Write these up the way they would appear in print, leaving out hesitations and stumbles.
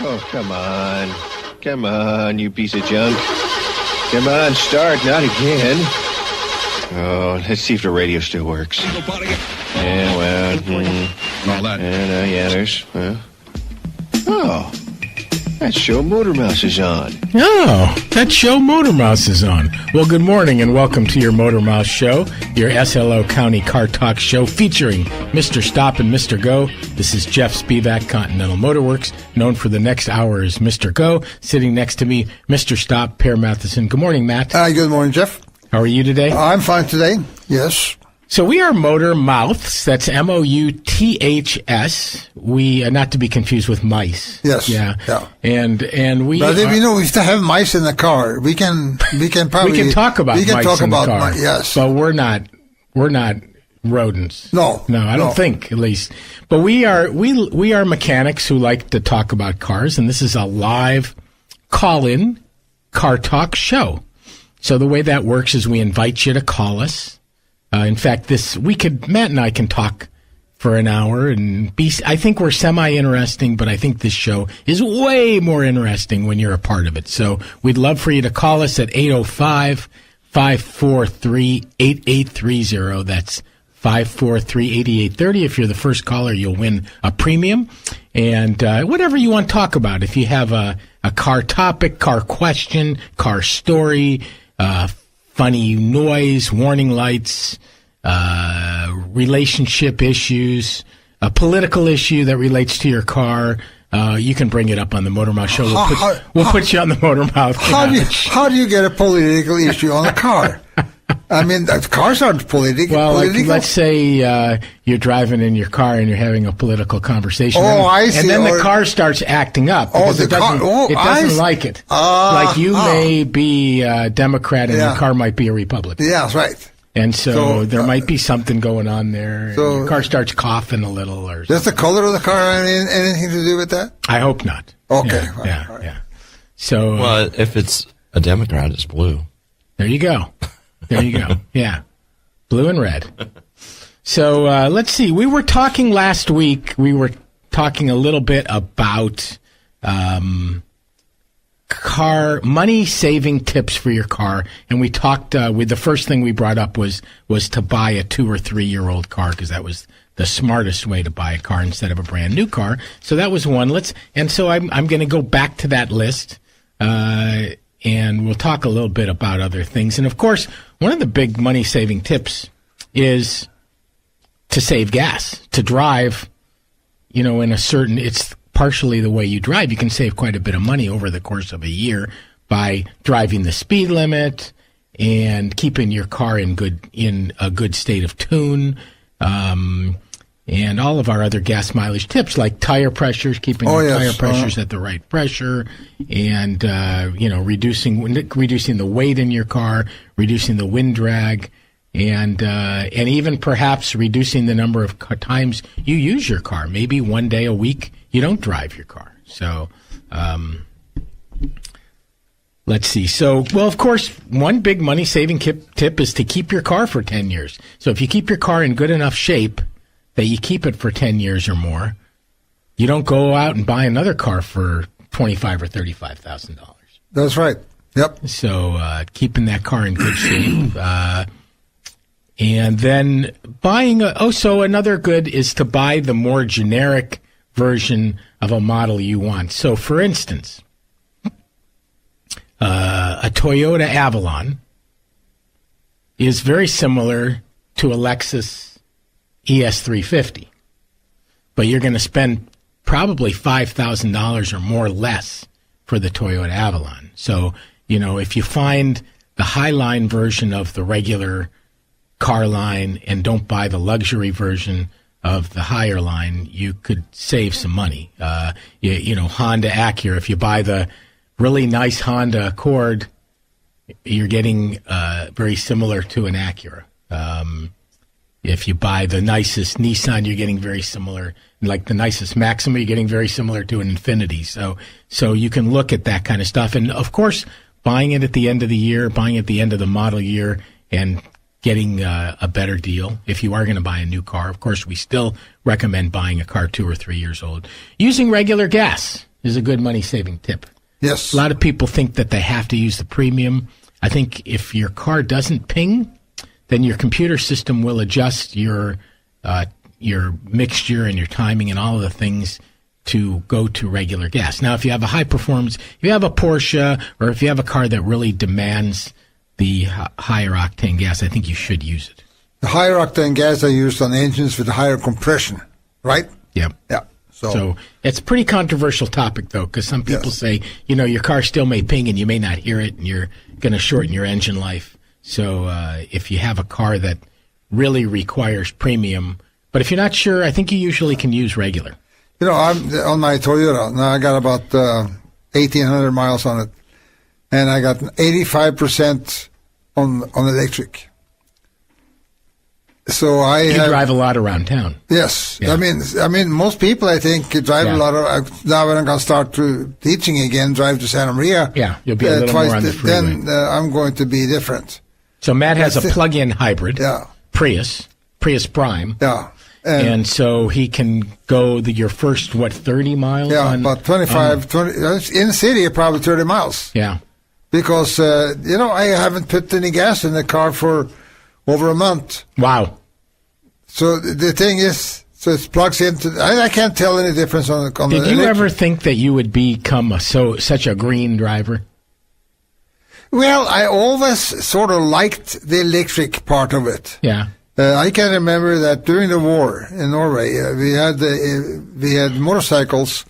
Oh, come on. Come on, you piece of junk. Come on, start, not again. Oh, let's see if the radio still works. Yeah, well, yeah, there's, oh, that show Motor Mouse is on. Oh, that show Motor Mouse is on. Well, good morning and welcome to your Motor Mouse show, your SLO County Car Talk show featuring Mr. Stop and Mr. Go. This is Jeff Spevack, Continental Motor Works, known for the next hour as Mr. Go. Sitting next to me, Mr. Stop, Per Matheson. Good morning, Matt. Good morning, Jeff. How are you today? I'm fine today, yes. So we are Motor Mouths. That's Mouths. We not to be confused with mice. Yes. Yeah. And we. But we still have mice in the car. We can probably we can talk about mice in the car. Yes. But we're not rodents. No. I don't think, at least. But we are mechanics who like to talk about cars, and this is a live call-in car talk show. So the way that works is we invite you to call us. In fact, Matt and I can talk for an hour and I think we're semi-interesting, but I think this show is way more interesting when you're a part of it. So we'd love for you to call us at 805-543-8830. That's 543-8830. If you're the first caller, you'll win a premium. And whatever you want to talk about. If you have a car topic, car question, car story, funny noise, warning lights, relationship issues, a political issue that relates to your car, you can bring it up on the Motor Mouth show. We'll put you on the Motor Mouth. How do you get a political issue on a car? I mean, cars aren't political. Well, let's say you're driving in your car and you're having a political conversation. I see. And then the car starts acting up because it doesn't like it. Like you may be a Democrat and your car might be a Republican. Yeah, that's right. And so there might be something going on there. So your car starts coughing a little. Or does the color of the car have anything to do with that? I hope not. Okay. Yeah. So, well, if it's a Democrat, it's blue. There you go. Yeah. Blue and red. So let's see. We were talking last week. We were talking a little bit about car money saving tips for your car, and we talked. The first thing we brought up was to buy a 2 or 3 year old car because that was the smartest way to buy a car instead of a brand new car. So that was one. So I'm going to go back to that list. And we'll talk a little bit about other things. And, of course, one of the big money-saving tips is to save gas, to drive, it's partially the way you drive. You can save quite a bit of money over the course of a year by driving the speed limit and keeping your car in a good state of tune. And all of our other gas mileage tips, like tire pressures, keeping tire pressures at the right pressure, and reducing the weight in your car, reducing the wind drag, and even perhaps reducing the number of times you use your car. Maybe one day a week you don't drive your car. So let's see. So, well, of course, one big money-saving tip is to keep your car for 10 years. So if you keep your car in good enough shape that you keep it for 10 years or more, you don't go out and buy another car for $25,000 or $35,000. That's right. Yep. So keeping that car in good shape. And then buying so another good is to buy the more generic version of a model you want. So, for instance, a Toyota Avalon is very similar to a Lexus ES350, but you're going to spend probably $5,000 or more less for the Toyota Avalon. So, if you find the Highline version of the regular car line and don't buy the luxury version of the higher line, you could save some money. Honda Acura, if you buy the really nice Honda Accord, you're getting very similar to an Acura. If you buy the nicest Nissan, you're getting very similar. Like the nicest Maxima, you're getting very similar to an Infiniti. So you can look at that kind of stuff. And, of course, buying it at the end of the year, buying it at the end of the model year, and getting a better deal if you are going to buy a new car. Of course, we still recommend buying a car 2 or 3 years old. Using regular gas. is a good money-saving tip. Yes. A lot of people think that they have to use the premium. I think if your car doesn't ping, then your computer system will adjust your mixture and your timing and all of the things to go to regular gas. Now, if you have a high performance, if you have a Porsche, or if you have a car that really demands the higher octane gas, I think you should use it. The higher octane gas are used on engines with higher compression, right? Yep. Yeah. So it's a pretty controversial topic, though, because some people say, your car still may ping and you may not hear it, and you're going to shorten your engine life. So if you have a car that really requires premium, but if you're not sure, I think you usually can use regular. I'm on my Toyota. Now I got about 1,800 miles on it, and I got 85% on electric. So you drive a lot around town. Yes, yeah. I mean, most people I think drive a lot of. Now when I'm going to start teaching again, drive to Santa Maria. Yeah, you'll be a little more on the freeway. Then I'm going to be different. So Matt has a plug-in hybrid. Yeah. Prius Prime. Yeah. And so he can go your first 30 miles. Yeah, about 25, 20 in the city, probably 30 miles. Yeah. Because I haven't put any gas in the car for over a month. Wow. So the thing is, it plugs into. I can't tell any difference on the. Did you ever think that you would become such a green driver? Well, I always sort of liked the electric part of it. Yeah. I can remember that during the war in Norway, we had motorcycles,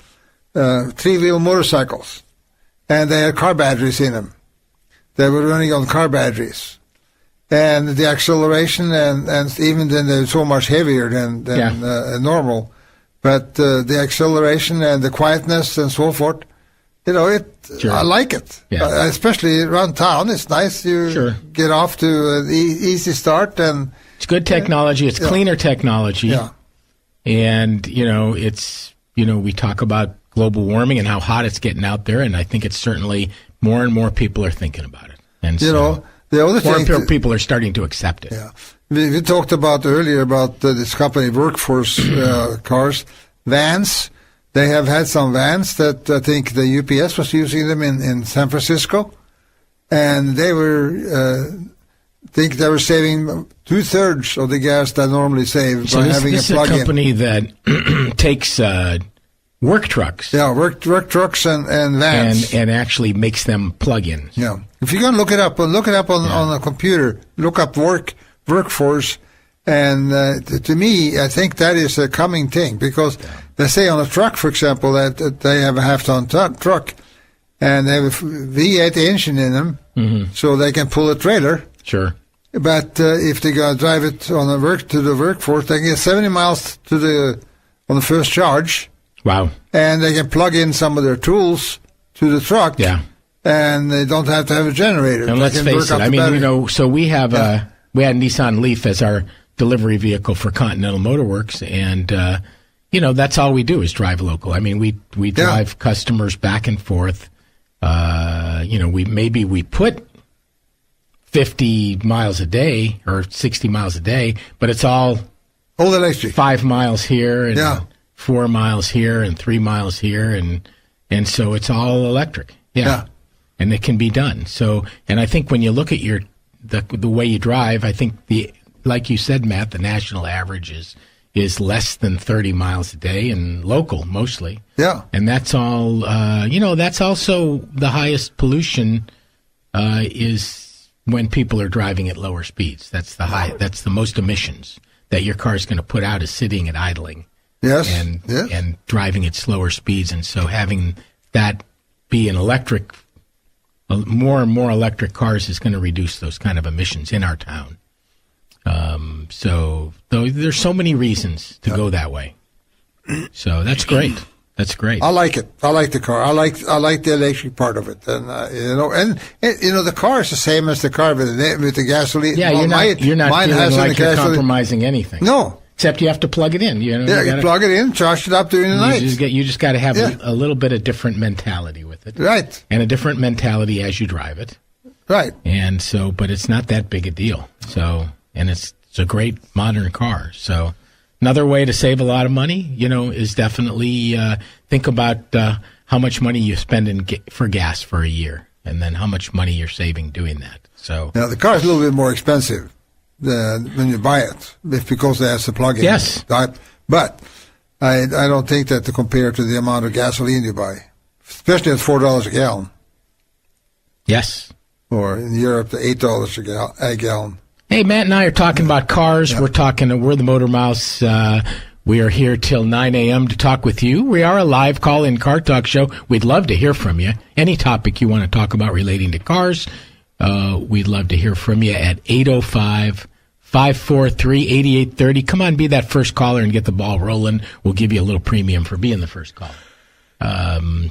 3-wheel motorcycles, and they had car batteries in them. They were running on car batteries. And the acceleration, and even then they're so much heavier than normal. But the acceleration and the quietness and so forth, sure. I like it. Yeah. Especially around town. It's nice. You get off to an easy start. And it's good technology. It's cleaner technology. Yeah. And, it's, we talk about global warming and how hot it's getting out there. And I think it's certainly more and more people are thinking about it. And so, the other thing, more people are starting to accept it. Yeah, we talked about earlier about this company Workforce cars, vans. They have had some vans that I think the UPS was using them in San Francisco, and they were think they were saving 2/3 of the gas they normally save by having a plug-in. So this is a company that takes work trucks. Yeah, work trucks and vans. And actually makes them plug-ins. Yeah. If you're going to look it up on a computer, look up workforce, and to me, I think that is a coming thing, because they say on a truck, for example, that they have a half-ton truck, and they have a V8 engine in them, so they can pull a trailer. Sure. But if they go drive it on to the workforce, they can get 70 miles on the first charge. Wow. And they can plug in some of their tools to the truck. Yeah. And they don't have to have a generator. And let's face it, so we have we had Nissan Leaf as our delivery vehicle for Continental Motorworks, and that's all we do is drive local. I mean, we drive customers back and forth. We put 50 miles a day or 60 miles a day, but it's all electric. 5 miles here and 4 miles here and 3 miles here, and so it's all electric. Yeah. And it can be done. So, and I think when you look at the way you drive, I think like you said, Matt, the national average is less than 30 miles a day, and local mostly. Yeah. And that's all. That's also the highest pollution is when people are driving at lower speeds. That's That's the most emissions that your car is going to put out, is sitting and idling. Yes. And driving at slower speeds, and so having that be an electric. More and more electric cars is going to reduce those kind of emissions in our town. So there's so many reasons to go that way. So that's great. That's great. I like it. I like the car. I like the electric part of it. And the car is the same as the car with the gasoline. Yeah, you're not feeling like you're compromising anything. No. Except you have to plug it in. You plug it in, charge it up during the night. You just got to have a little bit of different mentality with it. Right. And a different mentality as you drive it. Right. And so, but it's not that big a deal. So, and it's a great modern car. So Another way to save a lot of money, is definitely think about how much money you spend for gas for a year, and then how much money you're saving doing that. So now the car is a little bit more expensive when you buy it, because it has the plug-in. Yes, but I don't think that to compare to the amount of gasoline you buy, especially at $4 a gallon. Yes, or in Europe, $8 a gallon. Hey, Matt and I are talking about cars. Yeah. We're the Motor Mouse. We are here till 9 a.m. to talk with you. We are a live call-in car talk show. We'd love to hear from you. Any topic you want to talk about relating to cars, we'd love to hear from you at 805-543-8830. Come on, be that first caller and get the ball rolling. We'll give you a little premium for being the first caller.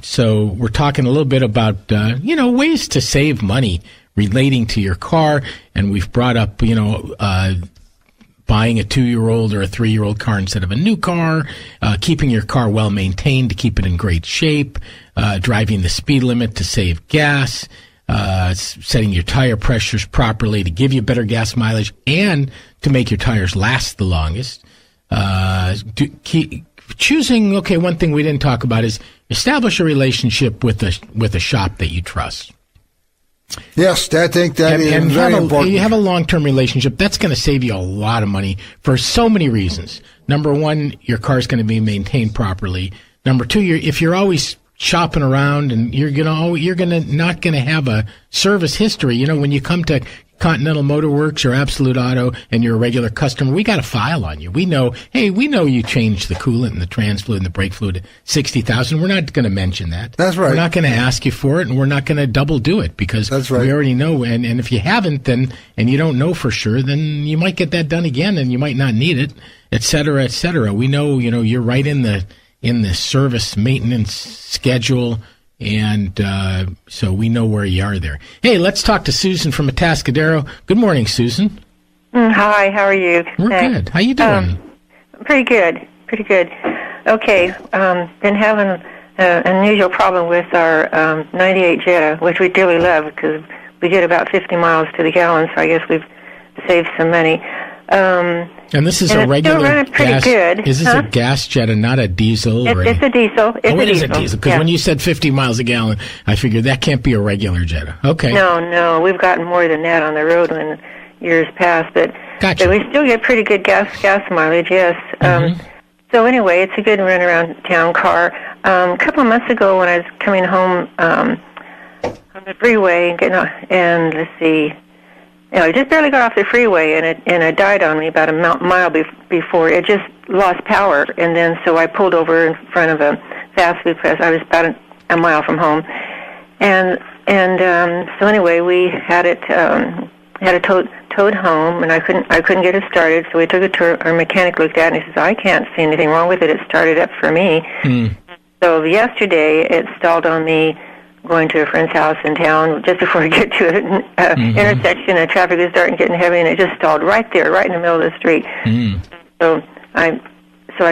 So we're talking a little bit about, ways to save money relating to your car, and we've brought up, buying a 2-year-old or a 3-year-old car instead of a new car, keeping your car well maintained to keep it in great shape, driving the speed limit to save gas, setting your tire pressures properly to give you better gas mileage and to make your tires last the longest. Choosing, one thing we didn't talk about is establish a relationship with a shop that you trust. Yes, I think that is very important. You have a long-term relationship. That's going to save you a lot of money for so many reasons. Number one, your car's going to be maintained properly. Number two, if you're always shopping around and you're not going to have a service history. When you come to Continental Motor Works or Absolute Auto and you're a regular customer, we got a file on you. We know you changed the coolant and the trans fluid and the brake fluid at 60,000. We're not going to mention that. That's right. We're not going to ask you for it, and we're not going to double do it because that's right. We already know. And if you haven't, then, and you don't know for sure, then you might get that done again and you might not need it, et cetera, et cetera. We know, you're right in the service maintenance schedule. And so we know where you are there. Hey, let's talk to Susan from Atascadero. Good morning, Susan. Hi, how are you? We're good. How you doing? Pretty good. Okay, been having an unusual problem with our 98 Jetta, which we dearly love because we get about 50 miles to the gallon, so I guess we've saved some money. And this is a regular gas. Good. Is this a gas Jetta, not a diesel? It's a diesel. It is a diesel. Because when you said 50 miles a gallon, I figured that can't be a regular Jetta. Okay. No, we've gotten more than that on the road in years past, but we still get pretty good gas mileage. Yes. So anyway, it's a good run around town car. A couple of months ago, when I was coming home on the freeway and let's see. I just barely got off the freeway, and it died on me about a mile before. It just lost power, and then so I pulled over in front of a fast food place. I was about a mile from home, and so anyway, we had it towed home, and I couldn't get it started. So we took it to our mechanic, looked at it, and he says, "I can't see anything wrong with it. It started up for me." So yesterday, it stalled on me. Going to a friend's house in town just before I get to an intersection, and traffic was starting getting heavy, and it just stalled right there, right in the middle of the street. So I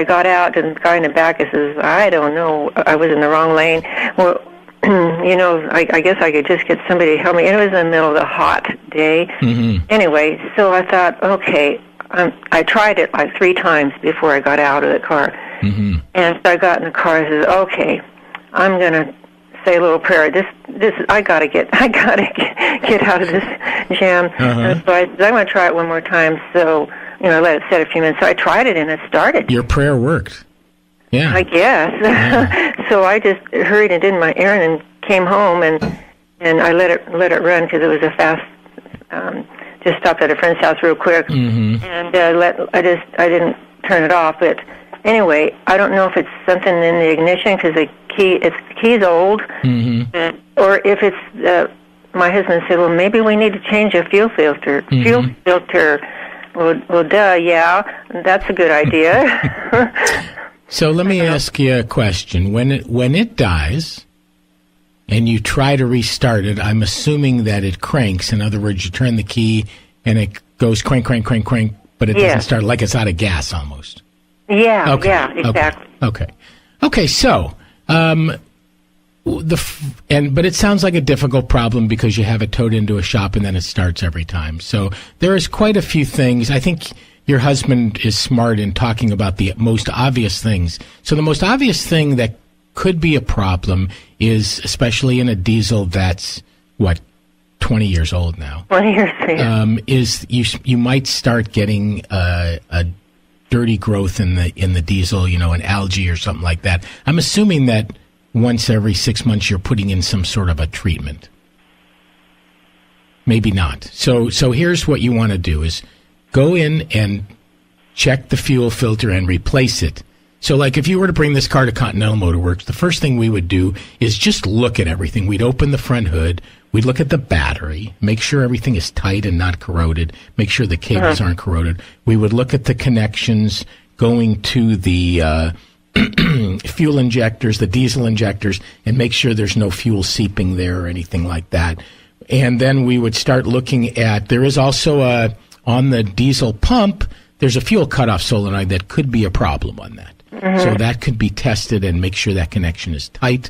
got out, and the guy in the back says, "I don't know, I was in the wrong lane." Well, I guess I could just get somebody to help me. And it was in the middle of the hot day. Anyway, so I thought, okay, I tried it like 3 times before I got out of the car, and so I got in the car and said, "Okay, I'm gonna say a little prayer. This I gotta get out of this jam." And so I said, "I'm gonna try it one more time." So let it set a few minutes. So I tried it and it started. Your prayer worked. Yeah, I guess. Yeah. So I just hurried and did my errand and came home and I let it run because it was a fast. Just stopped at a friend's house real quick and I didn't turn it off, but. Anyway, I don't know if it's something in the ignition because the key's old, or if it's. My husband said, "Well, maybe we need to change a fuel filter." Fuel filter. Well, duh, yeah, that's a good idea. So let me ask you a question: when it dies, and you try to restart it, I'm assuming that it cranks. In other words, you turn the key and it goes crank, crank, crank, crank, but it doesn't start, like it's out of gas almost. Yeah, exactly. Okay. So, but it sounds like a difficult problem because you have it towed into a shop and then it starts every time. So there is quite a few things. I think your husband is smart in talking about the most obvious things. So the most obvious thing that could be a problem is, especially in a diesel that's, 20 years old now. 20 years, yeah. Is you might start getting a dirty growth in the diesel, an algae or something like that. I'm assuming that once every 6 months you're putting in some sort of a treatment. Maybe not. So here's what you want to do is go in and check the fuel filter and replace it. So like if you were to bring this car to Continental Motor Works, the first thing we would do is just look at everything. We'd open the front hood. We'd look at the battery, make sure everything is tight and not corroded, make sure the cables aren't corroded. We would look at the connections going to the fuel injectors, the diesel injectors, and make sure there's no fuel seeping there or anything like that. And then we would start looking at, there is also on the diesel pump, there's a fuel cutoff solenoid that could be a problem on that. So that could be tested and make sure that connection is tight.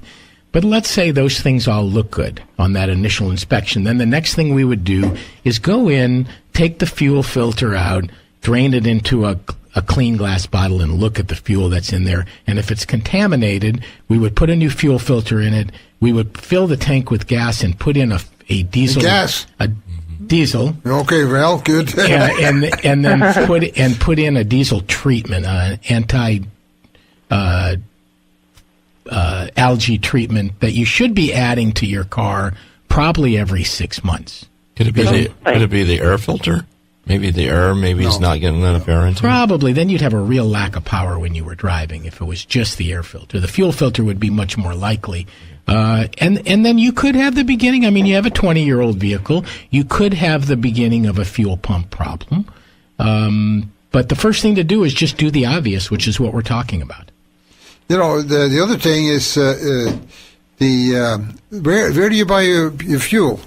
But let's say those things all look good on that initial inspection. Then the next thing we would do is go in, take the fuel filter out, drain it into a clean glass bottle and look at the fuel that's in there. And if it's contaminated, we would put a new fuel filter in it. We would fill the tank with gas and put in a diesel. Gas? A diesel. Okay, well, good. and then put in a diesel treatment, algae treatment that you should be adding to your car probably every 6 months. Could it be the air filter? Maybe the air, it's not getting enough air into it? Probably. Then you'd have a real lack of power when you were driving if it was just the air filter. The fuel filter would be much more likely. And then you could have the beginning. I mean, you have a 20-year-old vehicle. You could have the beginning of a fuel pump problem. But the first thing to do is just do the obvious, which is what we're talking about. The other thing is where do you buy your fuel?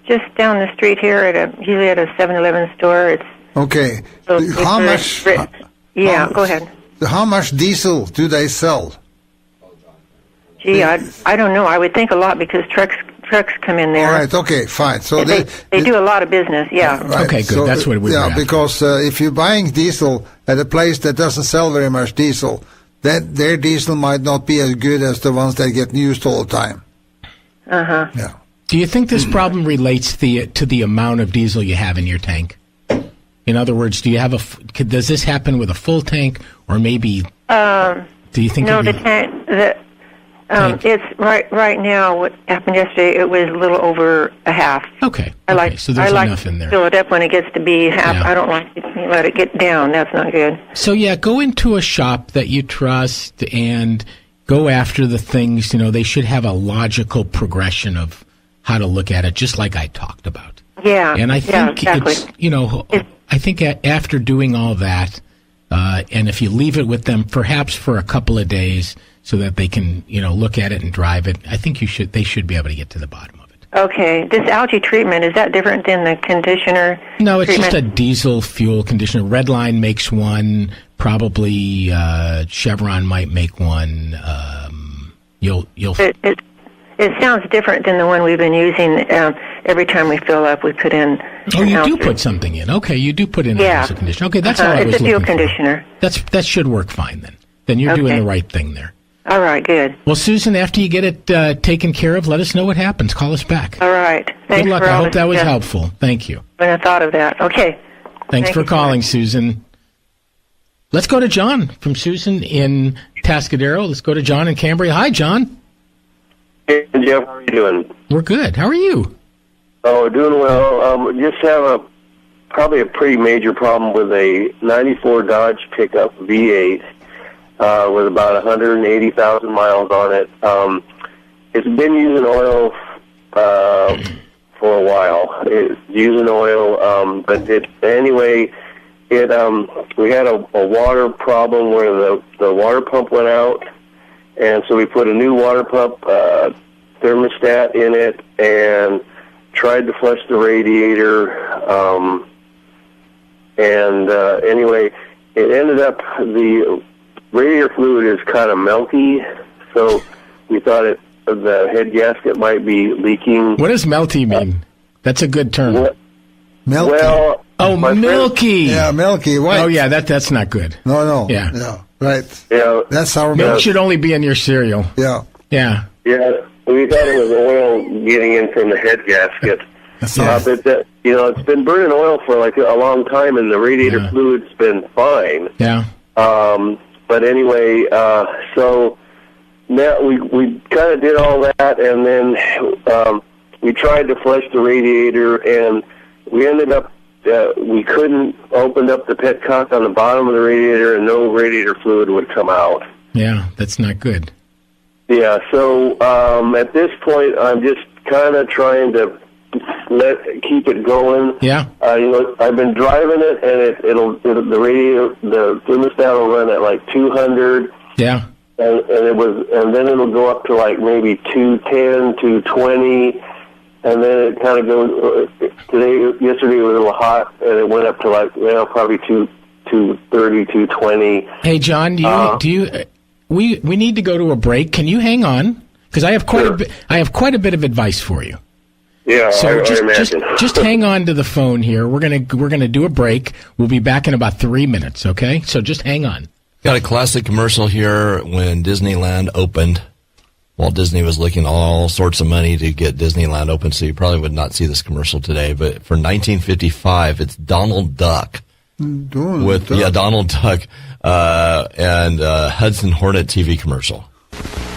Just down the street here usually at a 7-Eleven store. It's okay. How much? Go ahead. How much diesel do they sell? Gee, I don't know. I would think a lot because trucks come in there. All right. Okay. Fine. So they do a lot of business. Yeah. Right. Okay. Good. So, that's what we. Yeah, because if you're buying diesel at a place that doesn't sell very much diesel, then their diesel might not be as good as the ones that get used all the time. Yeah. Do you think this problem relates to the amount of diesel you have in your tank? In other words, do you have does this happen with a full tank, or maybe? Do you think? No, the tank. It's right now. What happened yesterday? It was a little over a half. Okay. So there's enough in there. I like to fill it up when it gets to be half. Yeah. I don't like to let it get down. That's not good. So go into a shop that you trust and go after the things. They should have a logical progression of how to look at it, just like I talked about. Yeah. And I think exactly. I think after doing all that, and if you leave it with them perhaps for a couple of days so that they can, look at it and drive it, I think they should be able to get to the bottom of it. Okay. This algae treatment, is that different than the conditioner? No, it's treatment? just a diesel fuel conditioner. Redline makes one. Probably Chevron might make one. It sounds different than the one we've been using. Every time we fill up, we put in. Oh, you do put something in. Okay, you do put in a diesel conditioner. Okay, that's all I was looking for. It's a fuel conditioner. That should work fine then. Then you're doing the right thing there. All right, good. Well, Susan, after you get it taken care of, let us know what happens. Call us back. All right. Thanks. Good luck. I hope that was helpful. Thank you. When I thought of that. Okay. Thanks for calling, Susan. Let's go to John from Susan in Tascadero. Let's go to John in Cambria. Hi, John. Hey, Jeff, how are you doing? We're good. How are you? Oh, doing well. Just have probably a pretty major problem with a 94 Dodge pickup V8 with about 180,000 miles on it. It's been using oil for a while. It's using oil, but we had a water problem where the water pump went out. And so we put a new water pump thermostat in it and tried to flush the radiator. Anyway, it ended up the radiator fluid is kind of melty, so we thought the head gasket might be leaking. What does melty mean? That's a good term. Milky. Well, Milky. Yeah, milky white. Oh, yeah, that's not good. No. Yeah. Yeah, right. yeah, That's sour Milk milk. should only be in your cereal. Yeah. Yeah. yeah. We thought it was oil getting in from the head gasket. But it's been burning oil for like a long time, and the radiator fluid's been fine. Yeah. But anyway, so now we kind of did all that, and then we tried to flush the radiator, and we ended up we couldn't open up the petcock on the bottom of the radiator, and no radiator fluid would come out. Yeah, that's not good. Yeah, so at this point, I'm just kind of trying to keep it going. Yeah. I've been driving it, and the thermostat will run at like 200. Yeah. And then it'll go up to like maybe 210, 220, and then it kind of goes. Yesterday it was a little hot, and it went up to like probably 230, 220. Hey, John, we need to go to a break. Can you hang on? Because I have quite a bit of advice for you. Yeah, so I imagine. just hang on to the phone here. We're gonna do a break. We'll be back in about 3 minutes. Okay, so just hang on. Got a classic commercial here when Disneyland opened. Walt Disney was looking all sorts of money to get Disneyland open, so you probably would not see this commercial today. But for 1955, it's Donald Duck. Donald Duck and Hudson Hornet TV commercial.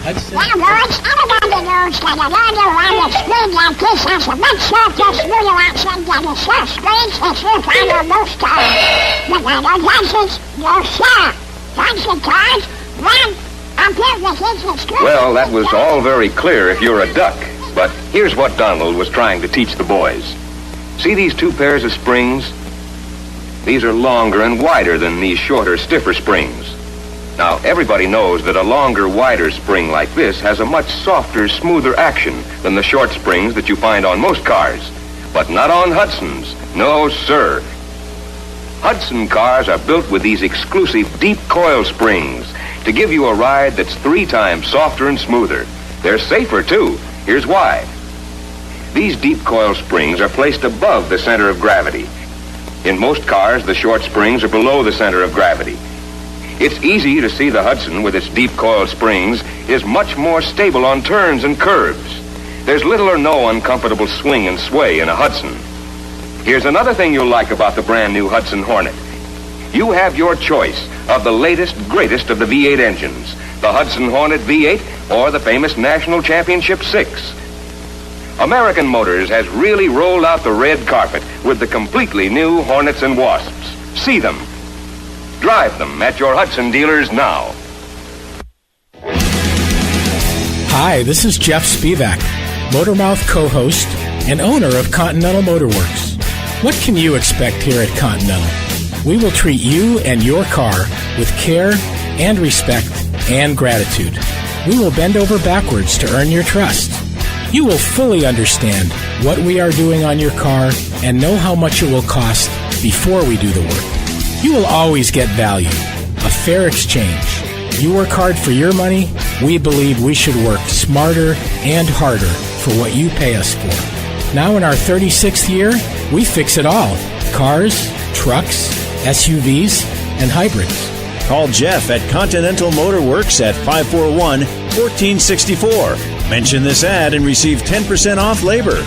Hudson. Now, boys, everybody knows that a radio spring like this has a much softer, smoother action than the soft springs that you find on most cars. The radio license, no sir. Fancy cars, run. Well, that was all very clear if you're a duck. But here's what Donald was trying to teach the boys. See these two pairs of springs? These are longer and wider than these shorter, stiffer springs. Now, everybody knows that a longer, wider spring like this has a much softer, smoother action than the short springs that you find on most cars. But not on Hudson's. No, sir. Hudson cars are built with these exclusive deep coil springs to give you a ride that's 3 times softer and smoother. They're safer, too. Here's why. These deep coil springs are placed above the center of gravity. In most cars, the short springs are below the center of gravity. It's easy to see the Hudson with its deep coil springs is much more stable on turns and curves. There's little or no uncomfortable swing and sway in a Hudson. Here's another thing you'll like about the brand new Hudson Hornet. You have your choice of the latest, greatest of the V8 engines, the Hudson Hornet V8 or the famous National Championship 6. American Motors has really rolled out the red carpet with the completely new Hornets and Wasps. See them. Drive them at your Hudson dealers now. Hi, this is Jeff Spevack, Motormouth co-host and owner of Continental Motor Works. What can you expect here at Continental? We will treat you and your car with care and respect and gratitude. We will bend over backwards to earn your trust. You will fully understand what we are doing on your car and know how much it will cost before we do the work. You will always get value, a fair exchange. You work hard for your money. We believe we should work smarter and harder for what you pay us for. Now in our 36th year, we fix it all. Cars, trucks, SUVs, and hybrids. Call Jeff at Continental Motor Works at 541-1464. Mention this ad and receive 10% off labor.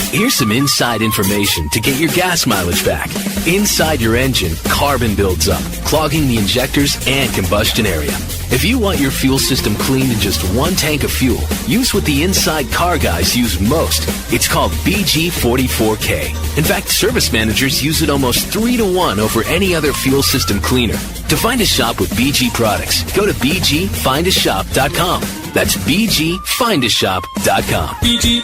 Here's some inside information to get your gas mileage back. Inside your engine, carbon builds up, clogging the injectors and combustion area. If you want your fuel system cleaned in just one tank of fuel, use what the inside car guys use most. It's called BG44K. In fact, service managers use it almost 3-to-1 over any other fuel system cleaner. To find a shop with BG products, go to bgfindashop.com. That's bgfindashop.com. BG.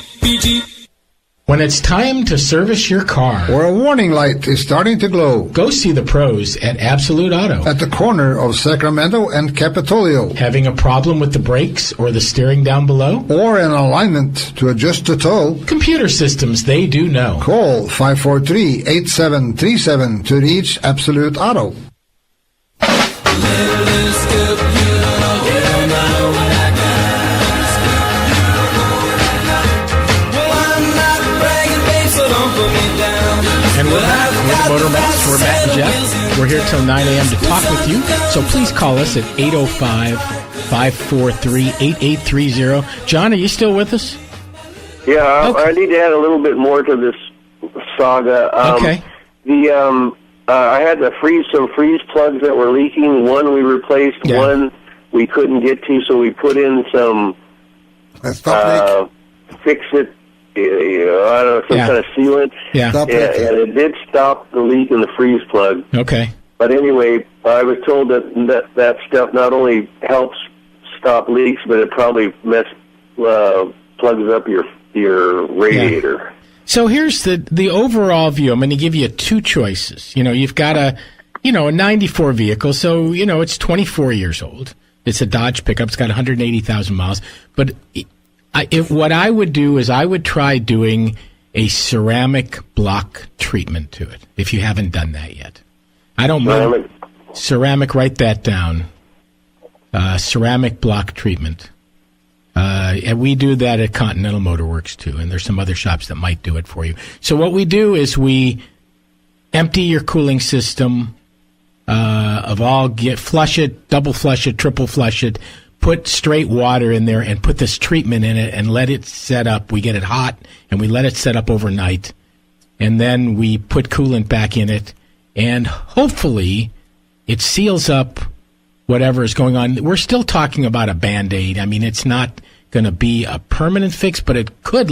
When it's time to service your car, or a warning light is starting to glow, go see the pros at Absolute Auto. At the corner of Sacramento and Capitolio. Having a problem with the brakes or the steering down below? Or an alignment to adjust the tow? Computer systems, they do know. Call 543-8737 to reach Absolute Auto. Motor Mouse. We're Matt and Jeff. We're here till 9 a.m. to talk with you. So please call us at 805-543-8830. John, are you still with us? Yeah, okay. I need to add a little bit more to this saga. Okay. I had some freeze plugs that were leaking. One we replaced, one we couldn't get to, so we put in some fix-it, I don't know, some kind of sealant. Yeah. And it did stop the leak in the freeze plug. Okay. But anyway, I was told that stuff not only helps stop leaks, but it probably plugs up your radiator. Yeah. So here's the overall view. I'm going to give you two choices. You've got a 94 vehicle, so, it's 24 years old. It's a Dodge pickup. It's got 180,000 miles. But what I would do is I would try doing a ceramic block treatment to it, if you haven't done that yet. I don't mind. Ceramic, write that down. Ceramic block treatment. And we do that at Continental Motor Works, too, and there's some other shops that might do it for you. So what we do is we empty your cooling system flush it, double flush it, triple flush it, put straight water in there, and put this treatment in it and let it set up. We get it hot, and we let it set up overnight, and then we put coolant back in it, and hopefully it seals up whatever is going on. We're still talking about a Band-Aid. I mean, it's not going to be a permanent fix, but it could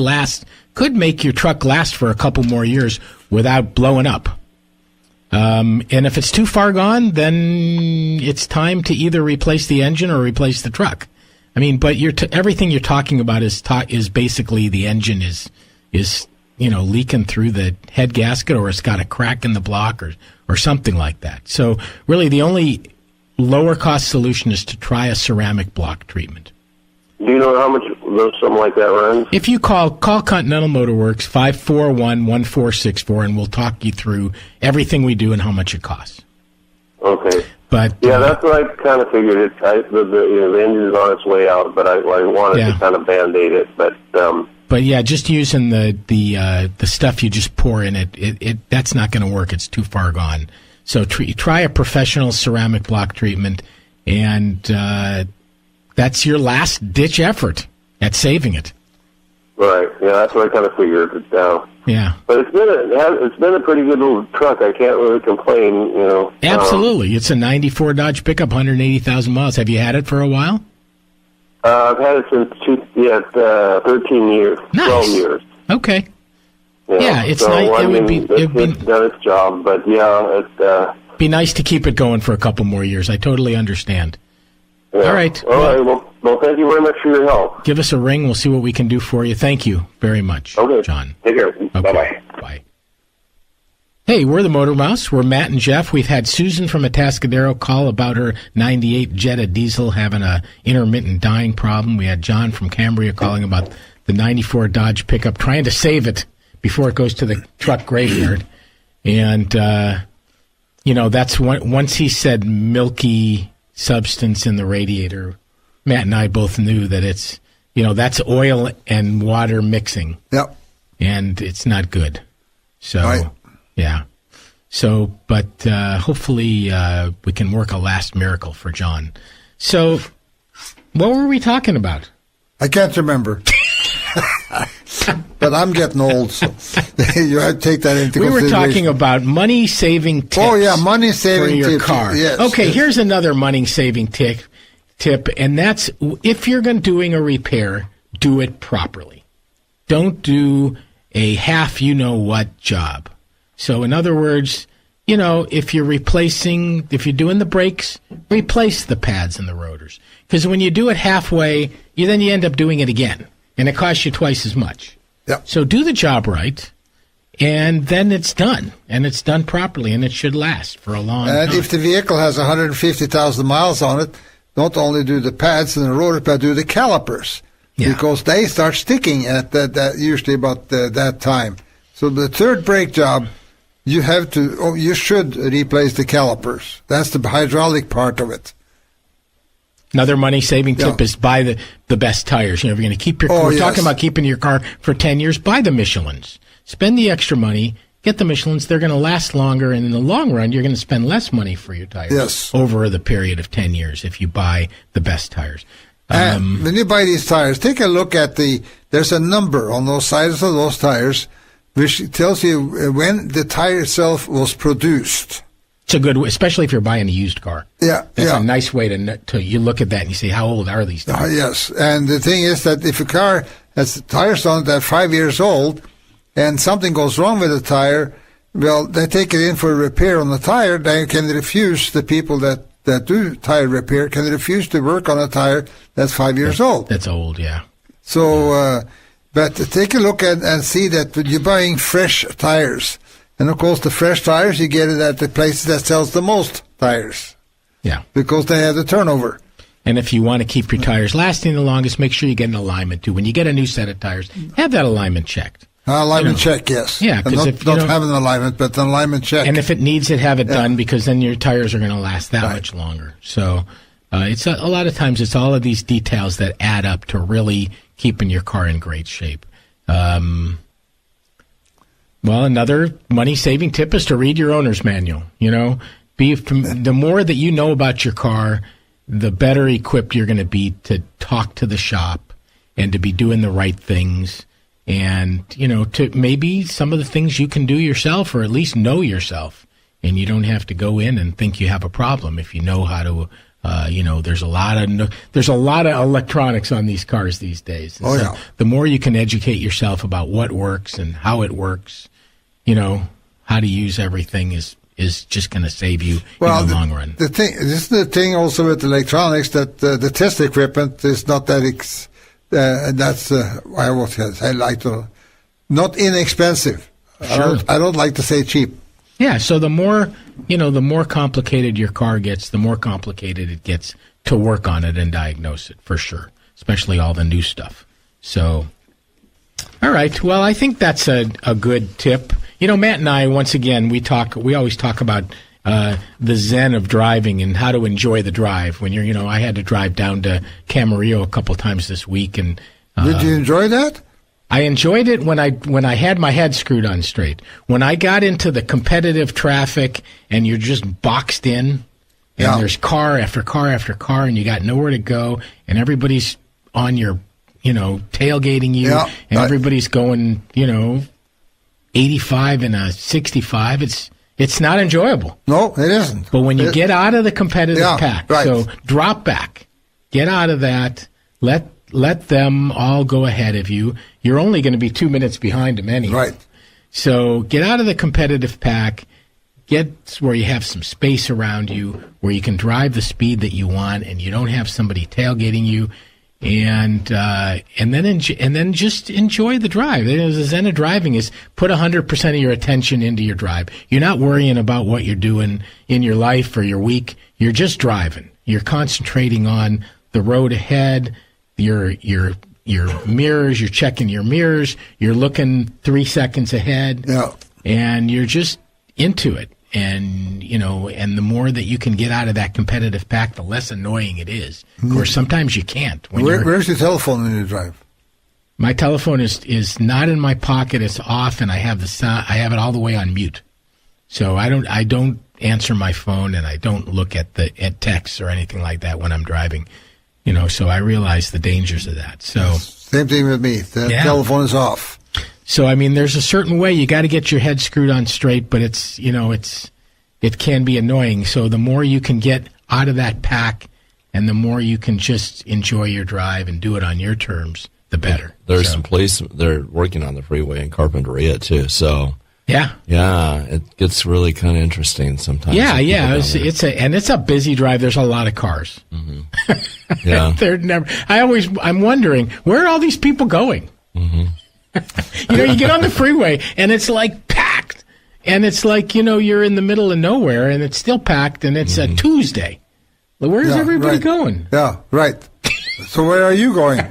make your truck last for a couple more years without blowing up. And if it's too far gone, then it's time to either replace the engine or replace the truck. I mean, but everything you're talking about is basically the engine is leaking through the head gasket, or it's got a crack in the block or something like that. So really the only lower cost solution is to try a ceramic block treatment. Do you know how much something like that runs? If you call Continental Motor Works 541-1464, and we'll talk you through everything we do and how much it costs. Okay. But that's what I kind of figured. The engine is on its way out, but I wanted to kind of Band-Aid it. But just using the stuff you just pour in it that's not going to work. It's too far gone. So try a professional ceramic block treatment, and that's your last-ditch effort at saving it. Right. Yeah, that's what I kind of figured. Yeah. But it's been a pretty good little truck. I can't really complain. Absolutely. It's a 94 Dodge pickup, 180,000 miles. Have you had it for a while? I've had it since 13 years, nice. 12 years. Okay. Yeah, it's nice. It's done its job, but it'd be nice to keep it going for a couple more years. I totally understand. Yeah. All right. All right. Well, thank you very much for your help. Give us a ring. We'll see what we can do for you. Thank you very much, John. Take care. Okay. Bye-bye. Bye. Hey, we're the Motor Mouse. We're Matt and Jeff. We've had Susan from Atascadero call about her 98 Jetta Diesel having a intermittent dying problem. We had John from Cambria calling about the 94 Dodge pickup, trying to save it before it goes to the truck graveyard. And, that's once he said milky substance in the radiator, Matt and I both knew that it's, that's oil and water mixing. Yep. And it's not good. So, right. Yeah. So, but hopefully we can work a last miracle for John. So, what were we talking about? I can't remember. But I'm getting old, so you have to take that into consideration. We were talking about money-saving tips. Oh, yeah, money-saving for your tips. car. Yes, okay, yes. Here's another money-saving tip, and that's if you're doing a repair, do it properly. Don't do a half-you-know-what job. So, in other words, if you're doing the brakes, replace the pads and the rotors. Because when you do it halfway, you end up doing it again. And it costs you twice as much. Yep. So do the job right, and then it's done. And it's done properly, and it should last for a long time. And if the vehicle has 150,000 miles on it, don't only do the pads and the rotors, but do the calipers. Yeah. Because they start sticking at that usually about that time. So the third brake job, you should replace the calipers. That's the hydraulic part of it. Another money-saving tip is buy the best tires. If you're going to keep your car, we're talking about keeping your car for 10 years, buy the Michelins. Spend the extra money, get the Michelins. They're going to last longer, and in the long run, you're going to spend less money for your tires over the period of 10 years if you buy the best tires. When you buy these tires, take a look at there's a number on those sides of those tires which tells you when the tire itself was produced. It's a good way, especially if you're buying a used car. Yeah, That's a nice way to you look at that and you say, how old are these tires? Yes, and the thing is that if a car has tires on it that are 5 years old and something goes wrong with the tire, well, they take it in for a repair on the tire. They can refuse, the people that do tire repair can refuse to work on a tire that's 5 years old. That's old, yeah. So, but take a look and see that when you're buying fresh tires, and of course the fresh tires, you get it at the places that sells the most tires. Yeah. Because they have the turnover. And if you want to keep your tires lasting the longest, make sure you get an alignment too. When you get a new set of tires, have that alignment checked. Alignment check, yes. Yeah, because don't have an alignment, but an alignment check. And if it needs it, have it done, because then your tires are going to last that much longer. So it's a lot of times it's all of these details that add up to really keeping your car in great shape. Well, another money-saving tip is to read your owner's manual. The more that you know about your car, the better equipped you're going to be to talk to the shop and to be doing the right things. And, to maybe some of the things you can do yourself, or at least know yourself, and you don't have to go in and think you have a problem if you know how to, there's a lot of electronics on these cars these days. And the more you can educate yourself about what works and how it works, how to use everything is just going to save you in the long run. This is the thing also with electronics, that the test equipment is not that that's I like to not inexpensive. Sure. I don't like to say cheap. Yeah. So the more complicated your car gets, the more complicated it gets to work on it and diagnose it, for sure. Especially all the new stuff. So, all right. Well, I think that's a good tip. Matt and I, once again, we always talk about the zen of driving and how to enjoy the drive. When I had to drive down to Camarillo a couple times this week, and did you enjoy that? I enjoyed it when I had my head screwed on straight. When I got into the competitive traffic and you're just boxed in, and there's car after car after car, and you got nowhere to go, and everybody's on your, tailgating you, and everybody's going, 85 and a 65. It's not enjoyable. No, it isn't. But when you get out of the competitive pack, so drop back, get out of that, let them all go ahead of you. You're only going to be 2 minutes behind them anyway. Right. So get out of the competitive pack, get where you have some space around you, where you can drive the speed that you want, and you don't have somebody tailgating you. And then just enjoy the drive. The zen of driving is put 100% of your attention into your drive. You're not worrying about what you're doing in your life or your week. You're just driving. You're concentrating on the road ahead, your mirrors. You're checking your mirrors. You're looking 3 seconds ahead. Yeah. And you're just into it. And, and the more that you can get out of that competitive pack, the less annoying it is. Of course, sometimes you can't. Where's your telephone when you drive? My telephone is not in my pocket. It's off, and I have I have it all the way on mute. So I don't answer my phone, and I don't look at texts or anything like that when I'm driving. So I realize the dangers of that. So same thing with me. The telephone is off. So, there's a certain way you got to get your head screwed on straight, but it can be annoying. So the more you can get out of that pack and the more you can just enjoy your drive and do it on your terms, the better. There's some police, they're working on the freeway in Carpinteria too. So yeah, it gets really kind of interesting sometimes. Yeah. It's a busy drive. There's a lot of cars. Mm-hmm. Yeah. I'm wondering, where are all these people going? Mm-hmm. You get on the freeway and it's like packed, and it's like you're in the middle of nowhere and it's still packed, and it's a Tuesday. Where's everybody going? Yeah, right. So where are you going?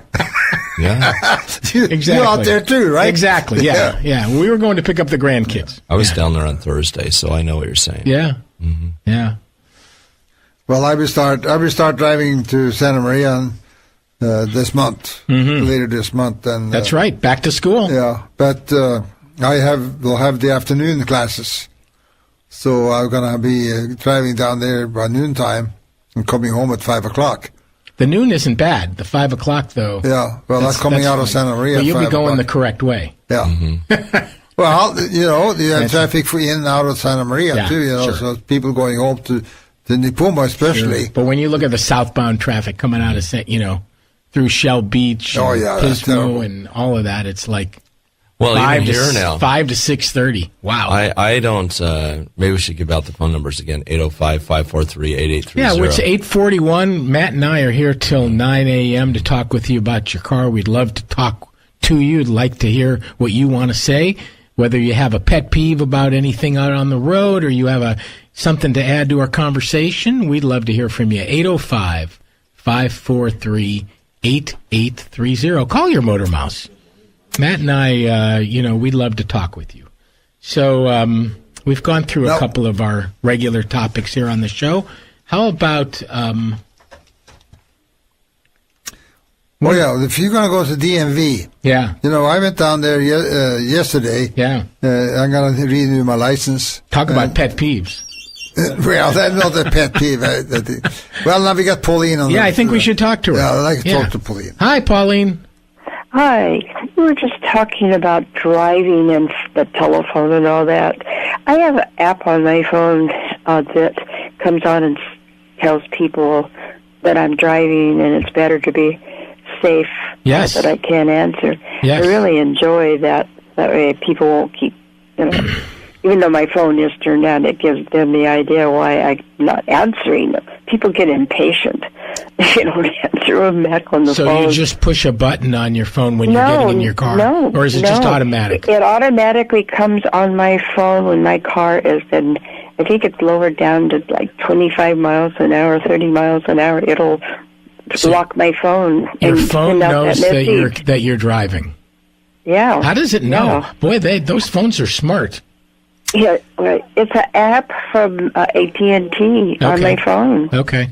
Yeah, exactly. You're out there too, right? Exactly. Yeah. We were going to pick up the grandkids. I was down there on Thursday, so I know what you're saying. Yeah. Mm-hmm. Yeah. Well, I will start driving to Santa Maria this month, later this month. And that's right, back to school. Yeah, but we'll have the afternoon classes. So I'm going to be driving down there by noontime and coming home at 5 o'clock. The noon isn't bad. The 5 o'clock, though. Yeah, well, that's coming out of Santa Maria. But you'll be going the correct way. Yeah. Mm-hmm. Well, you have traffic for in and out of Santa Maria, too, sure. So people going home to Nipuma especially. Sure. But when you look at the southbound traffic coming out of, through Shell Beach, Pismo, and all of that, it's like... Well, even here now. 5 to 6:30. Wow. I don't, maybe we should give out the phone numbers again, 805-543-8830. Yeah, it's 8:41. Matt and I are here till 9 a.m. to talk with you about your car. We'd love to talk to you. We'd like to hear what you want to say, whether you have a pet peeve about anything out on the road or you have something to add to our conversation. We'd love to hear from you. 805-543-8830. Call your Motor Mouse. Matt and I, we'd love to talk with you. So we've gone through a couple of our regular topics here on the show. How about... if you're going to go to DMV... Yeah. I went down there yesterday. Yeah. I'm going to renew my license. Talk about pet peeves. Well, that's not a pet peeve. Well, now we got Pauline on I think we should talk to her. Yeah, I'd like to talk to Pauline. Hi, Pauline. Hi. We were just talking about driving and the telephone and all that. I have an app on my phone that comes on and tells people that I'm driving and it's better to be safe. Yes. That I can't answer. Yes. I really enjoy that. That way people won't keep, even though my phone is turned on, it gives them the idea why I'm not answering them. People get impatient. They don't answer them back on the phone. So you just push a button on your phone when you're getting in your car? No. Or is it just automatic? It automatically comes on my phone when my car is in, I think it's lowered down to like 25 miles an hour, 30 miles an hour. It'll lock my phone. Your phone knows that you're driving? Yeah. How does it know? Yeah. Boy, those phones are smart. Yeah, it's an app from AT&T on my phone. Okay.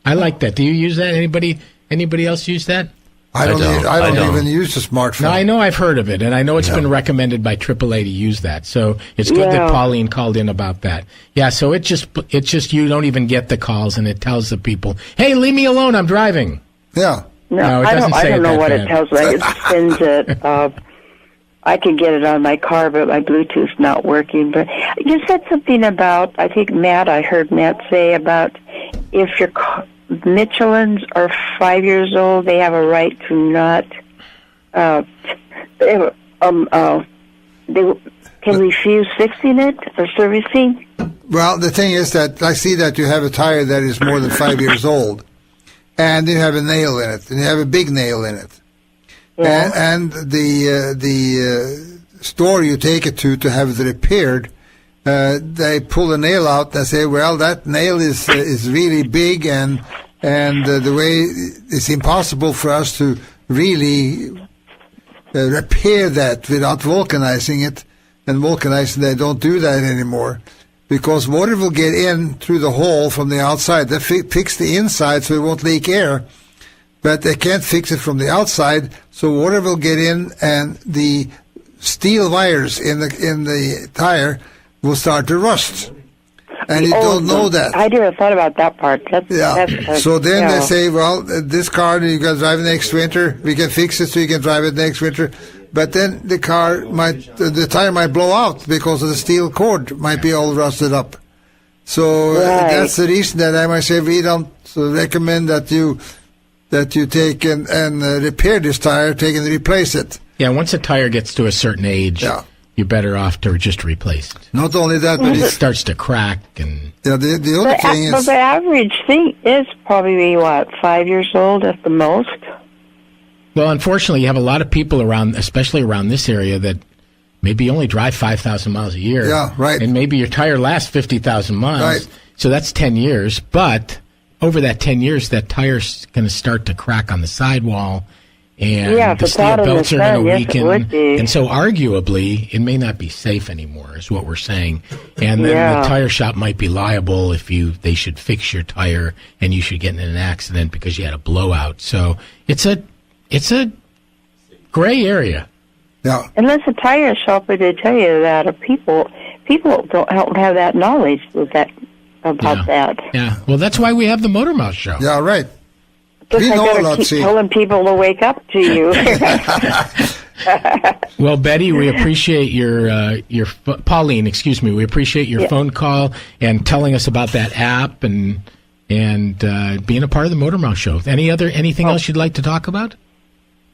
I like that. Do you use that? Anybody else use that? I don't even use the smartphone. No, I know I've heard of it, and I know it's been recommended by AAA to use that. So it's good that Pauline called in about that. Yeah, so it just you don't even get the calls, and it tells the people, "Hey, leave me alone. I'm driving." Yeah. No, it doesn't I say don't know what bad. it tells me. It sends it. I can get it on my car, but my Bluetooth's not working. But you said something about, I think I heard Matt say about if your Michelins are 5 years old, they have a right to not, they can refuse fixing it or servicing. Well, the thing is that I see that you have a tire that is more than 5 years old, and you have a nail in it, and you have a big nail in it. Yeah. And the store you take it to have it repaired, they pull the nail out and say, well, that nail is really big and the way it's impossible for us to really repair that without vulcanizing it. And vulcanizing, they don't do that anymore because water will get in through the hole from the outside. They fix the inside so it won't leak air. But they can't fix it from the outside, so water will get in, and the steel wires in the tire will start to rust. And you don't know that. I never thought about that part. So then they say, well, this car you can drive next winter. We can fix it so you can drive it next winter. But then the tire might blow out because of the steel cord might be all rusted up. So that's the reason that I might say we don't recommend that you take and repair this tire, take and replace it. Yeah, once a tire gets to a certain age, you're better off to just replace it. Not only that, but it starts to crack. And the other thing is... the average thing is probably, 5 years old at the most? Well, unfortunately, you have a lot of people around, especially around this area, that maybe only drive 5,000 miles a year. Yeah, right. And maybe your tire lasts 50,000 miles. Right. So that's 10 years. But over that 10 years, that tire's going to start to crack on the sidewall. And the steel belts are going to weaken. And so arguably, it may not be safe anymore, is what we're saying. And then the tire shop might be liable if they should fix your tire and you should get in an accident because you had a blowout. So it's a gray area. Yeah. Unless the tire shopper did tell you that, or people don't have that knowledge about that. Yeah. Well, that's why we have the Motor Mouth Show. Yeah, right. We know keep telling people to wake up to you. Well, Betty, we appreciate your Pauline, excuse me. We appreciate your phone call and telling us about that app and being a part of the Motor Mouth Show. Anything else you'd like to talk about?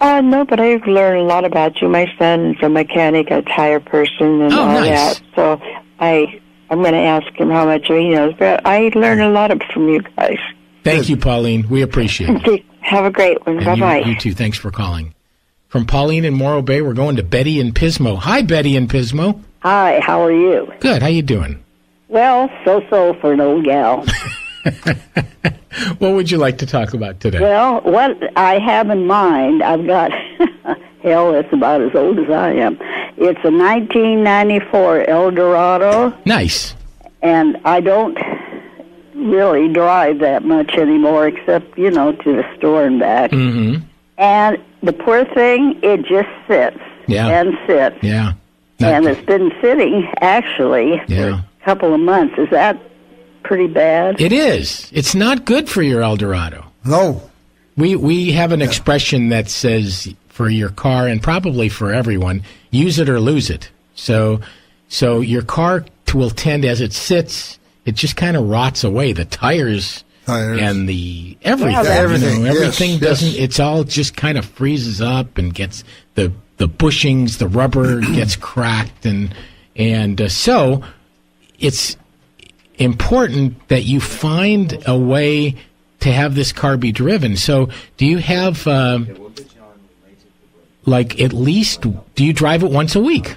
No, but I've learned a lot about you. My son's a mechanic, a tire person, and all nice. that. So I'm going to ask him how much he knows. But I learned a lot from you guys. Thank you, Pauline. We appreciate it. Have a great one. Bye-bye. You too. Thanks for calling. From Pauline in Morro Bay, we're going to Betty in Pismo. Hi, Betty in Pismo. Hi, how are you? Good. How you doing? Well, so-so for an old gal. What would you like to talk about today? Well, what I have in mind, I've got, hell, it's about as old as I am. It's a 1994 Dorado. Nice. And I don't really drive that much anymore, except, to the store and back. Mm-hmm. And the poor thing, it just sits and sits. Yeah. And it's been sitting, actually, for a couple of months. Is that pretty bad? It is. It's not good for your Eldorado. No. We have an expression that says for your car, and probably for everyone, use it or lose it. So your car will tend, as it sits, it just kind of rots away. The tires and the everything. Everything doesn't. It's all just kind of freezes up and gets the bushings, the rubber gets cracked, and so it's important that you find a way to have this car be driven. So do you have at least, do you drive it once a week?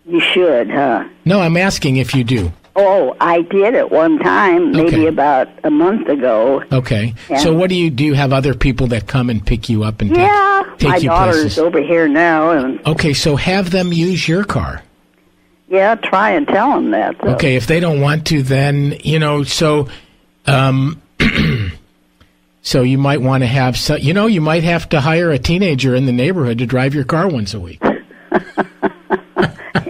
You should, huh? No, I'm asking if you do. Oh, I did at one time, maybe about a month ago. Okay. So what do? You have other people that come and pick you up and take my you daughter's places? over here now. And okay, so have them use your car. Yeah, try and tell them that. Though. Okay, if they don't want to, then, so so you might want to have, you might have to hire a teenager in the neighborhood to drive your car once a week.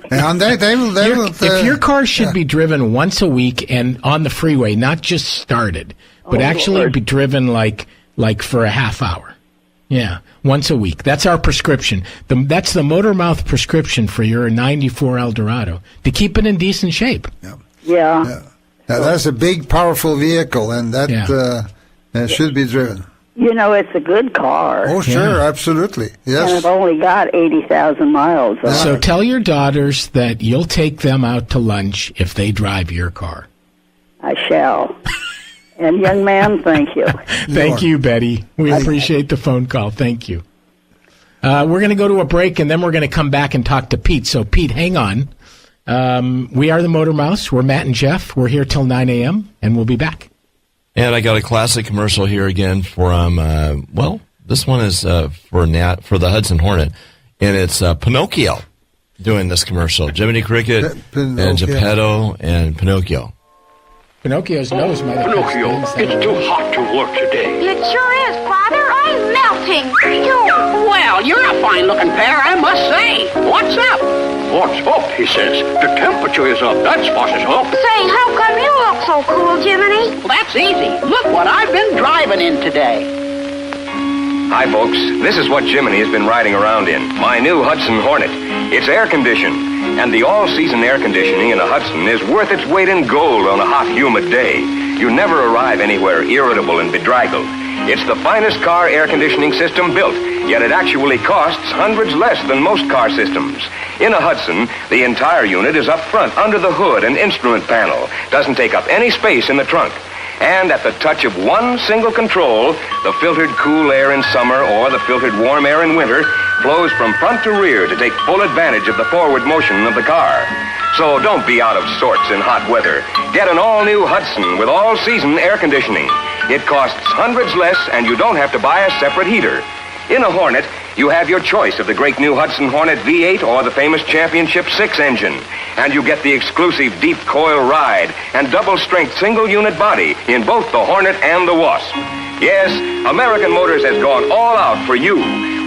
And if your car should be driven once a week and on the freeway, not just started, but actually be driven like for a half hour. Yeah, once a week. That's our prescription. That's the Motor Mouth prescription for your 94 Eldorado, to keep it in decent shape. Yeah. Now, that's a big, powerful vehicle, and that should be driven. It's a good car. Oh, sure, absolutely. Yes. And I've only got 80,000 miles on it. So tell your daughters that you'll take them out to lunch if they drive your car. I shall. And young man, thank you. Thank you, Betty. We appreciate the phone call. Thank you. We're going to go to a break, and then we're going to come back and talk to Pete. So, Pete, hang on. We are the Motor Mouse. We're Matt and Jeff. We're here till 9 a.m., and we'll be back. And I got a classic commercial here again from, this one is for the Hudson Hornet, and it's Pinocchio doing this commercial. Jiminy Cricket and Geppetto and Pinocchio. Pinocchio's nose might have... Pinocchio, it's too hot to work today. It sure is, Father. I'm melting. Well, you're a fine-looking pair, I must say. What's up? What's up, he says. The temperature is up. That's what's up. Say, how come you look so cool, Jiminy? Well, that's easy. Look what I've been driving in today. Hi, folks. This is what Jiminy has been riding around in. My new Hudson Hornet. It's air-conditioned. And the all-season air conditioning in a Hudson is worth its weight in gold on a hot, humid day. You never arrive anywhere irritable and bedraggled. It's the finest car air conditioning system built, yet it actually costs hundreds less than most car systems. In a Hudson, the entire unit is up front under the hood and instrument panel. Doesn't take up any space in the trunk. And at the touch of one single control, the filtered cool air in summer or the filtered warm air in winter flows from front to rear to take full advantage of the forward motion of the car. So don't be out of sorts in hot weather. Get an all-new Hudson with all-season air conditioning. It costs hundreds less, and you don't have to buy a separate heater. In a Hornet, you have your choice of the great new Hudson Hornet V8 or the famous Championship 6 engine. And you get the exclusive deep coil ride and double-strength single-unit body in both the Hornet and the Wasp. Yes, American Motors has gone all out for you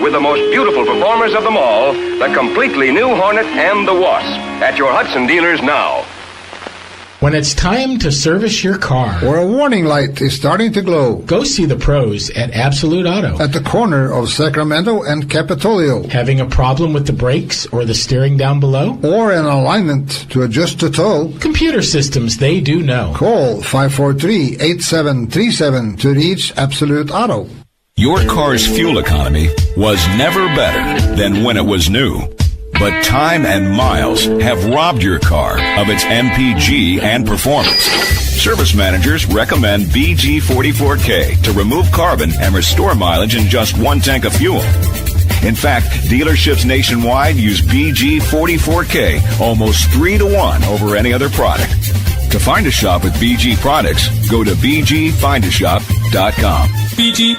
with the most beautiful performers of them all, the completely new Hornet and the Wasp, at your Hudson dealers now. When it's time to service your car, or a warning light is starting to glow, go see the pros at Absolute Auto. At the corner of Sacramento and Capitolio. Having a problem with the brakes or the steering down below? Or an alignment to adjust the tow? Computer systems, they do know. Call 543-8737 to reach Absolute Auto. Your car's fuel economy was never better than when it was new. But time and miles have robbed your car of its MPG and performance. Service managers recommend BG44K to remove carbon and restore mileage in just one tank of fuel. In fact, dealerships nationwide use BG44K almost 3-to-1 over any other product. To find a shop with BG products, go to BGFindAShop.com. BG.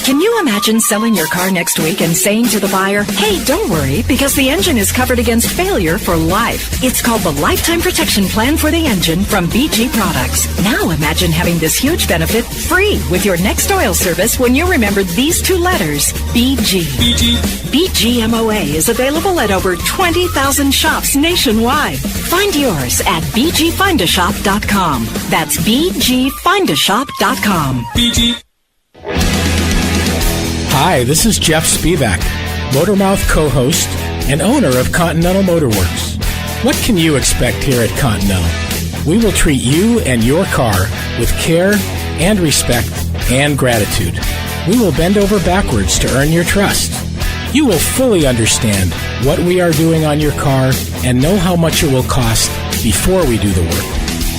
Can you imagine selling your car next week and saying to the buyer, hey, don't worry, because the engine is covered against failure for life. It's called the Lifetime Protection Plan for the Engine from BG Products. Now imagine having this huge benefit free with your next oil service when you remember these two letters, BG. BGMOA is available at over 20,000 shops nationwide. Find yours at BGFindAShop.com. That's BGFindAShop.com. BG. Hi, this is Jeff Spevack, Motormouth co-host and owner of Continental Motorworks. What can you expect here at Continental? We will treat you and your car with care and respect and gratitude. We will bend over backwards to earn your trust. You will fully understand what we are doing on your car and know how much it will cost before we do the work.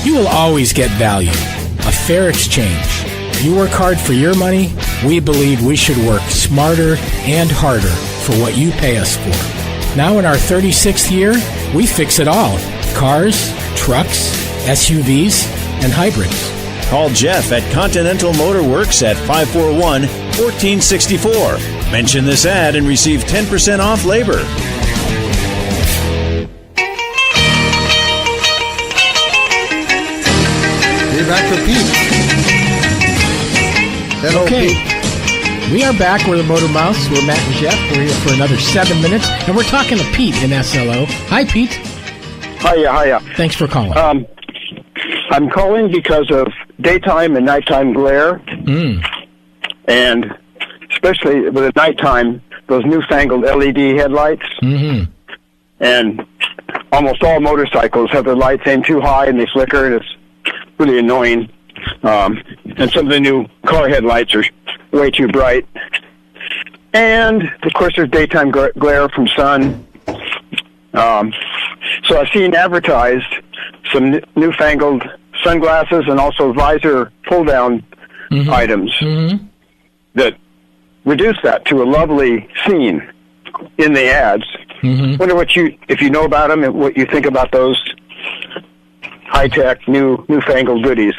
You will always get value, a fair exchange. You work hard for your money. We believe we should work smarter and harder for what you pay us for. Now in our 36th year, we fix it all. Cars, trucks, SUVs, and hybrids. Call Jeff at Continental Motorworks at 541-1464. Mention this ad and receive 10% off labor. We're back to Pete. Hello, okay. Pete. We are back. We're the Motor Mouths. We're Matt and Jeff. We're here for another 7 minutes. And we're talking to Pete in SLO. Hi, Pete. Hiya. Thanks for calling. I'm calling because of daytime and nighttime glare. And especially with the nighttime, those newfangled LED headlights. Mm-hmm. And almost all motorcycles have their lights aimed too high and they flicker, and it's really annoying. And some of the new car headlights are way too bright. And, of course, there's daytime glare from sun. So I've seen advertised some newfangled sunglasses and also visor pull-down items that reduce that to a lovely scene in the ads. Wonder if you know about them and what you think about those high-tech, newfangled goodies.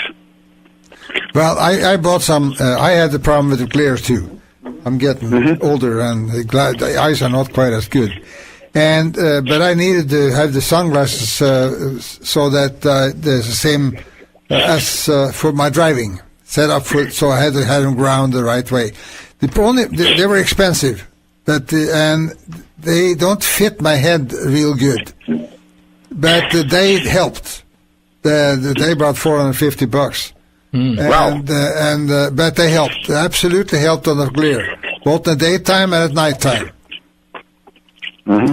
Well, I bought some. I had the problem with the glare too. I'm getting older, and the eyes are not quite as good. And but I needed to have the sunglasses so that there's the same as for my driving set up for. So I had to have them ground the right way. They were expensive, but and they don't fit my head real good. But they helped. They brought $450. But they helped. They absolutely helped on the glare, both in the daytime and at nighttime.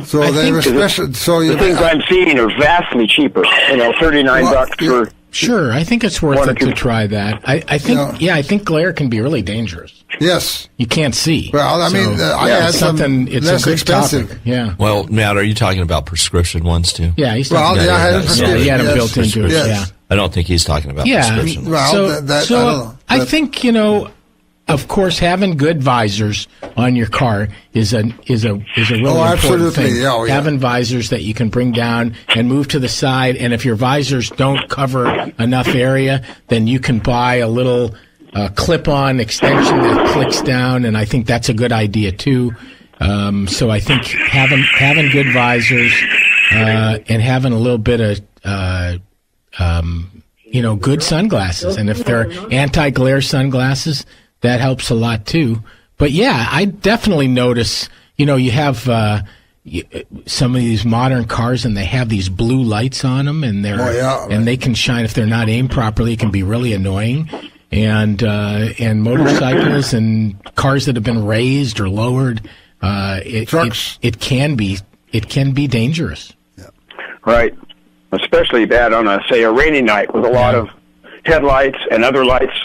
So they were special. So the things I'm seeing are vastly cheaper. $39 for. Sure, I think it's worth it to try that. I think, I think glare can be really dangerous. Yes, you can't see. Well, I mean, I had something. It's less expensive. Topic. Yeah. Well, Matt, are you talking about prescription ones too? Yeah, he's talking about. I had a prescription. He had them built into it. Yeah. I don't think he's talking about prescription. Well, I think of course, having good visors on your car is a really important thing. Yeah. Having visors that you can bring down and move to the side, and if your visors don't cover enough area, then you can buy a little clip-on extension that clicks down, and I think that's a good idea too. So I think having good visors and having a little bit of good sunglasses, and if they're anti-glare sunglasses, that helps a lot too. But yeah, I definitely notice, you have some of these modern cars and they have these blue lights on them and and they can shine if they're not aimed properly. It can be really annoying. And motorcycles and cars that have been raised or lowered, trucks. It can be dangerous. Yeah. Right. Especially bad on a rainy night with a lot of headlights and other lights,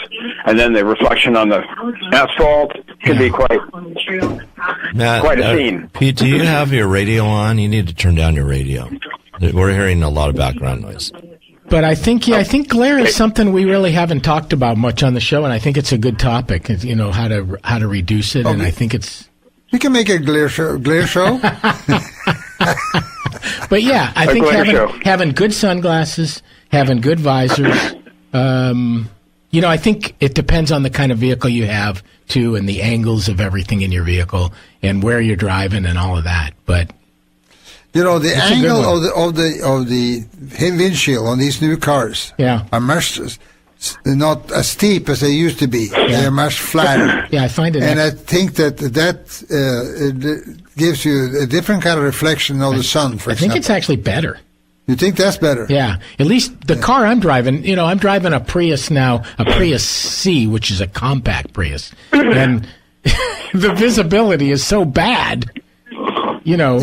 and then the reflection on the asphalt can be quite a scene. Pete, do you have your radio on? You need to turn down your radio. We're hearing a lot of background noise. But I think glare is something we really haven't talked about much on the show, and I think it's a good topic. How to reduce it, and I think it's. We can make a glare show. But yeah, I think having good sunglasses, having good visors. I think it depends on the kind of vehicle you have too, and the angles of everything in your vehicle, and where you're driving, and all of that. But. The angle of the windshield on these new cars are much not as steep as they used to be. They are much flatter. Yeah, I find it. And I think that gives you a different kind of reflection of the sun, for example. I think it's actually better. You think that's better? Yeah. At least the car I'm driving, I'm driving a Prius now, a Prius C, which is a compact Prius. And the visibility is so bad. Out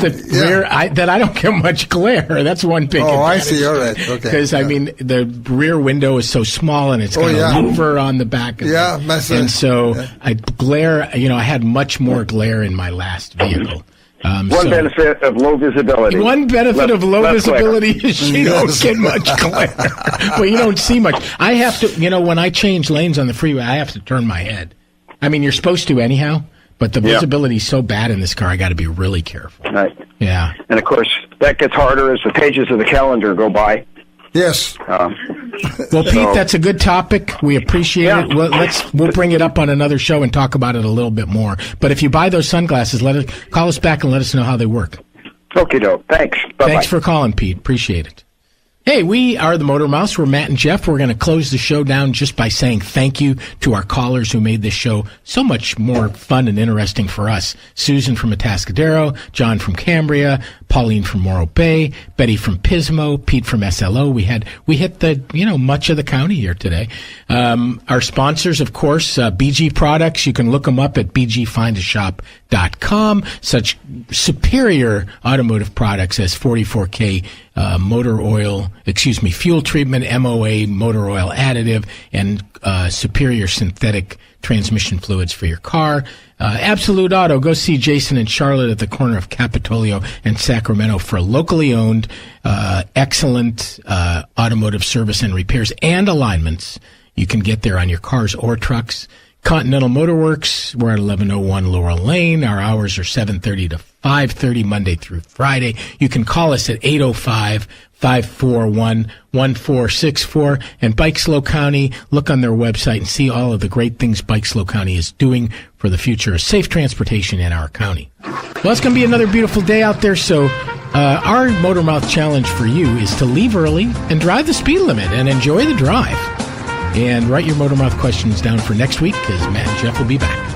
the rear, that I don't get much glare. That's one big advantage. I see. All right. Okay. Because, the rear window is so small and it's got a louver on the back of it. And so I had much more glare in my last vehicle. One benefit of low visibility. One benefit of low visibility is you don't get much glare. Well, you don't see much. I have to, when I change lanes on the freeway, I have to turn my head. You're supposed to anyhow. But the visibility is so bad in this car, I got to be really careful. Right. Yeah. And of course, that gets harder as the pages of the calendar go by. Yes. Well, Pete, that's a good topic. We appreciate it. We'll bring it up on another show and talk about it a little bit more. But if you buy those sunglasses, call us back and let us know how they work. Okay, doke. Thanks. Bye-bye. Thanks for calling, Pete. Appreciate it. Hey, we are the Motor Mouse. We're Matt and Jeff. We're going to close the show down just by saying thank you to our callers who made this show so much more fun and interesting for us. Susan from Atascadero, John from Cambria, Pauline from Morro Bay, Betty from Pismo, Pete from SLO. We hit the, much of the county here today. Our sponsors, of course, BG Products. You can look them up at bgfindashop.com. Such superior automotive products as 44K fuel treatment, MOA, motor oil additive, and superior synthetic transmission fluids for your car. Absolute Auto, go see Jason and Charlotte at the corner of Capitolio and Sacramento for locally owned, excellent automotive service and repairs and alignments. You can get there on your cars or trucks. Continental Motorworks, we're at 1101 Laurel Lane. Our hours are 7:30 to 5:30 Monday through Friday. You can call us at 805-541-1464. And Bike Slow County, look on their website and see all of the great things Bike Slow County is doing for the future of safe transportation in our county. Well, it's going to be another beautiful day out there, so our Motor Mouth challenge for you is to leave early and drive the speed limit and enjoy the drive. And write your Motor Mouth questions down for next week because Matt and Jeff will be back.